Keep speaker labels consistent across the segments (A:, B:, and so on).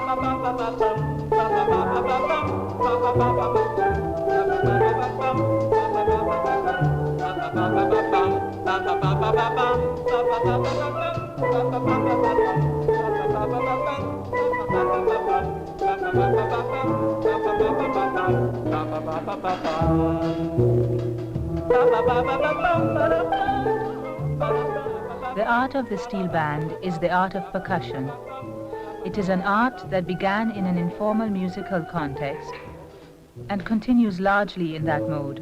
A: The art of the steel band is the art of percussion. It is an art that began in an informal musical context and continues largely in that mode.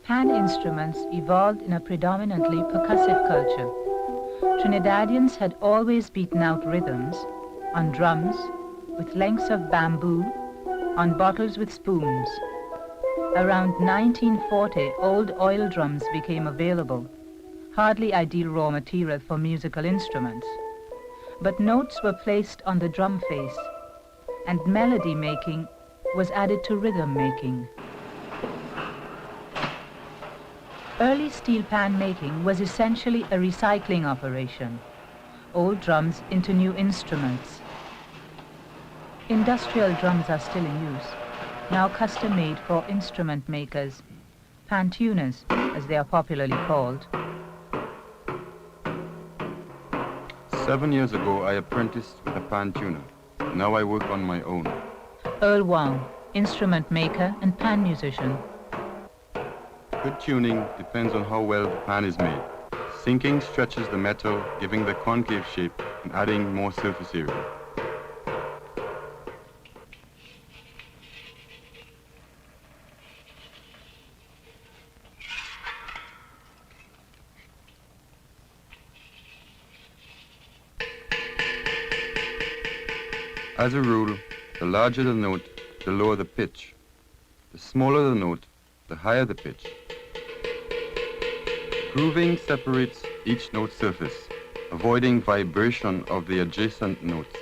A: Pan instruments evolved in a predominantly percussive culture. Trinidadians had always beaten out rhythms on drums with lengths of bamboo, on bottles with spoons. Around 1940, old oil drums became available, hardly ideal raw material for musical instruments. But notes were placed on the drum face, and melody making was added to rhythm making. Early steel pan making was essentially a recycling operation, old drums into new instruments. Industrial drums are still in use, now custom made for instrument makers, pan tuners, as they are popularly called.
B: 7 years ago, I apprenticed with a pan tuner. Now I work on my own.
A: Earl Wong, instrument maker and pan musician.
B: Good tuning depends on how well the pan is made. Sinking stretches the metal, giving the concave shape and adding more surface area. As a rule, the larger the note, the lower the pitch. The smaller the note, the higher the pitch. Grooving separates each note surface, avoiding vibration of the adjacent notes.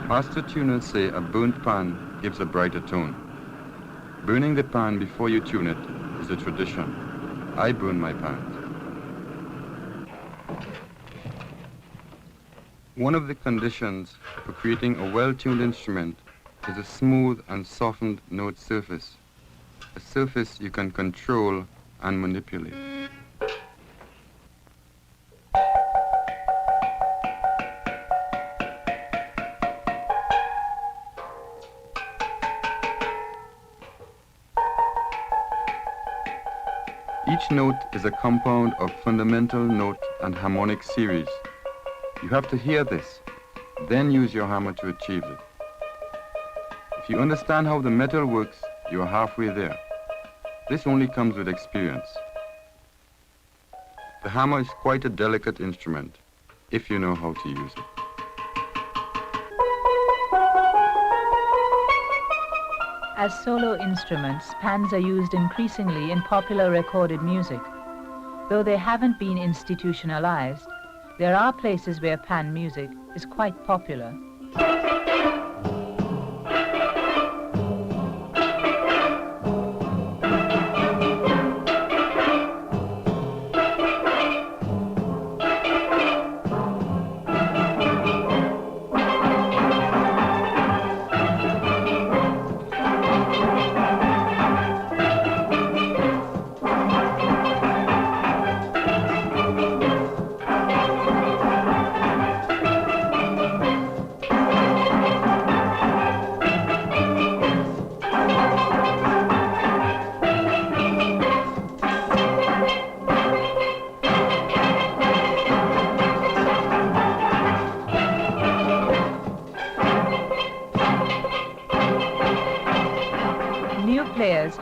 B: Master tuners say a burnt pan gives a brighter tone. Burning the pan before you tune it is a tradition. I burn my pans. One of the conditions for creating a well-tuned instrument is a smooth and softened note surface, a surface you can control and manipulate. Each note is a compound of fundamental note and harmonic series. You have to hear this, then use your hammer to achieve it. If you understand how the metal works, you are halfway there. This only comes with experience. The hammer is quite a delicate instrument, if you know how to use it.
A: As solo instruments, pans are used increasingly in popular recorded music. Though they haven't been institutionalized, there are places where pan music is quite popular.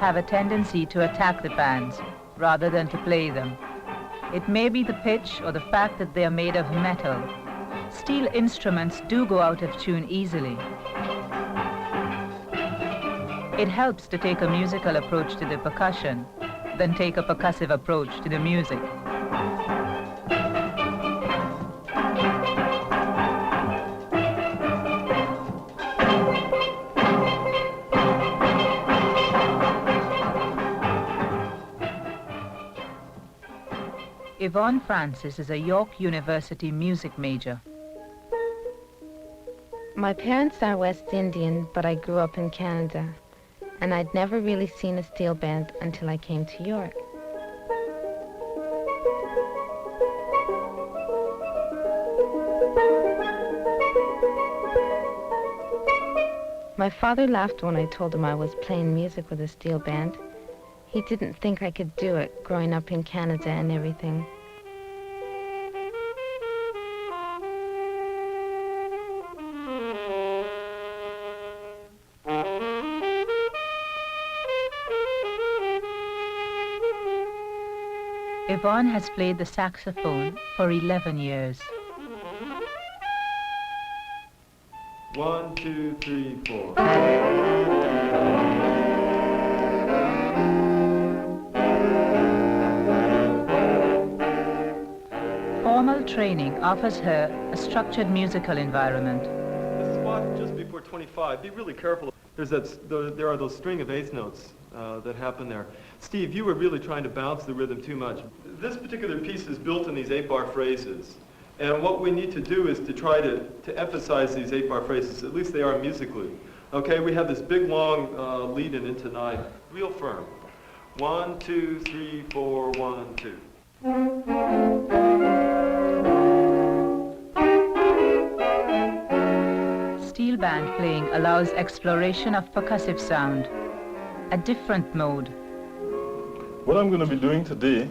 A: have a tendency to attack the pans rather than to play them. It may be the pitch or the fact that they are made of metal. Steel instruments do go out of tune easily. It helps to take a musical approach to the percussion than take a percussive approach to the music. Yvonne Francis is a York University music major.
C: My parents are West Indian, but I grew up in Canada, and I'd never really seen a steel band until I came to York. My father laughed when I told him I was playing music with a steel band. He didn't think I could do it, growing up in Canada and everything.
A: Yvonne has played the saxophone for 11 years.
D: 1, 2, 3, 4.
A: Formal training offers her a structured musical environment.
D: The spot just before 25, be really careful. There are those string of eighth notes that happen there. Steve, you were really trying to bounce the rhythm too much. This particular piece is built in these 8-bar phrases. And what we need to do is to try to emphasize these 8-bar phrases, at least they are musically. Okay, we have this big, long lead-in into 9, real firm. 1, 2, 3, 4, 1, 2.
A: Steel band playing allows exploration of percussive sound, a different mode.
E: What I'm going to be doing today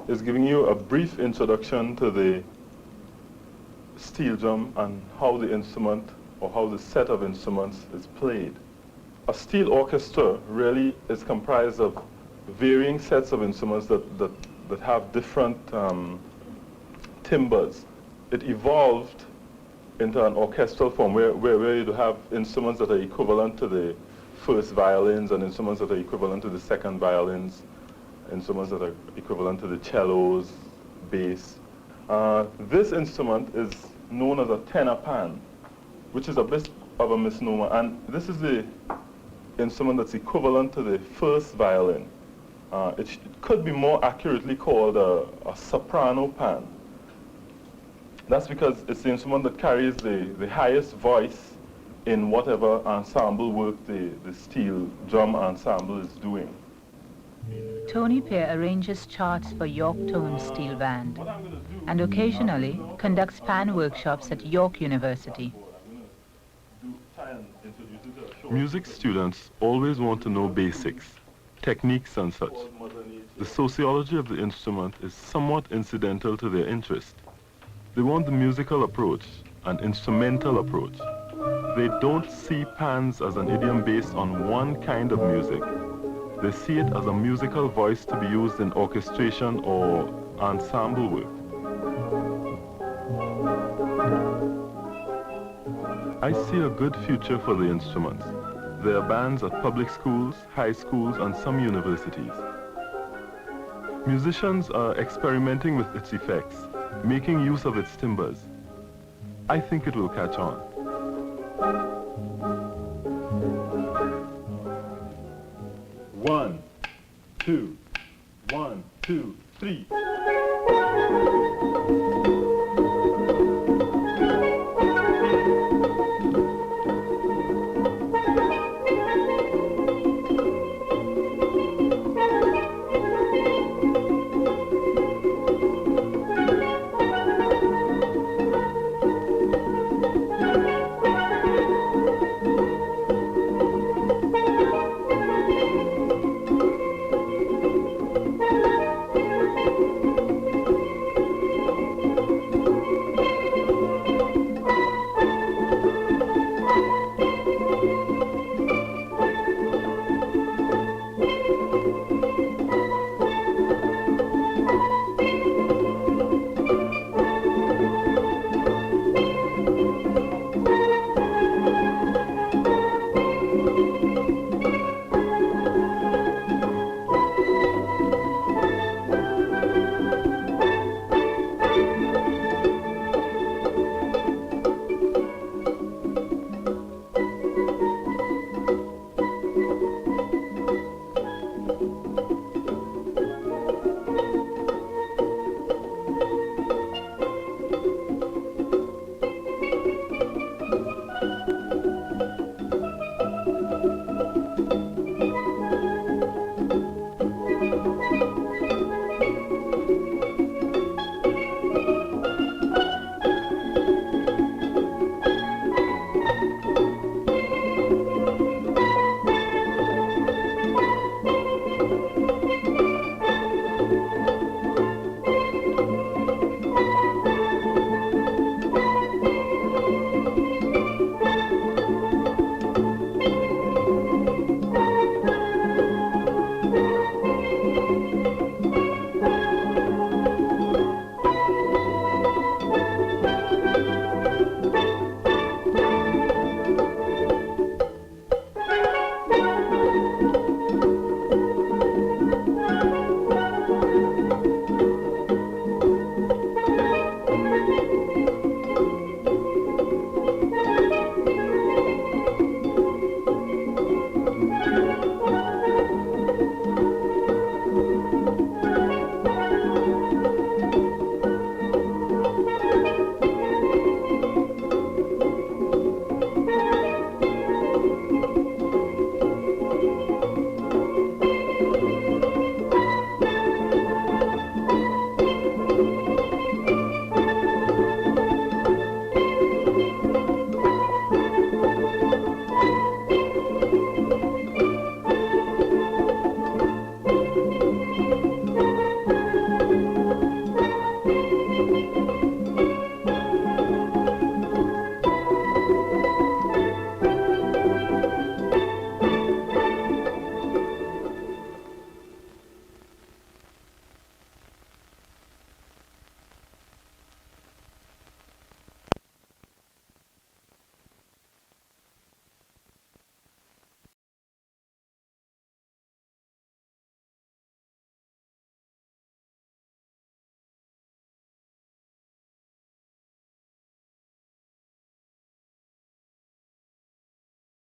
E: is giving you a brief introduction to the steel drum and how the instrument or how the set of instruments is played. A steel orchestra really is comprised of varying sets of instruments that have different timbres. It evolved into an orchestral form where you have instruments that are equivalent to the first violins and instruments that are equivalent to the second violins, instruments that are equivalent to the cellos, bass. This instrument is known as a tenor pan, which is a bit of a misnomer, and this is the instrument that's equivalent to the first violin. It could be more accurately called a soprano pan. That's because it's the instrument that carries the highest voice in whatever ensemble work the steel drum ensemble is doing.
A: Tony Peer arranges charts for York Tone Steel Band and occasionally conducts pan workshops at York University.
E: Music students always want to know basics, techniques and such. The sociology of the instrument is somewhat incidental to their interest. They want the musical approach, an instrumental approach. They don't see pans as an idiom based on one kind of music. They see it as a musical voice to be used in orchestration or ensemble work. I see a good future for the instruments. There are bands at public schools, high schools, and some universities. Musicians are experimenting with its effects, making use of its timbres. I think it will catch on. One, two, 1, 2, 3.
C: you.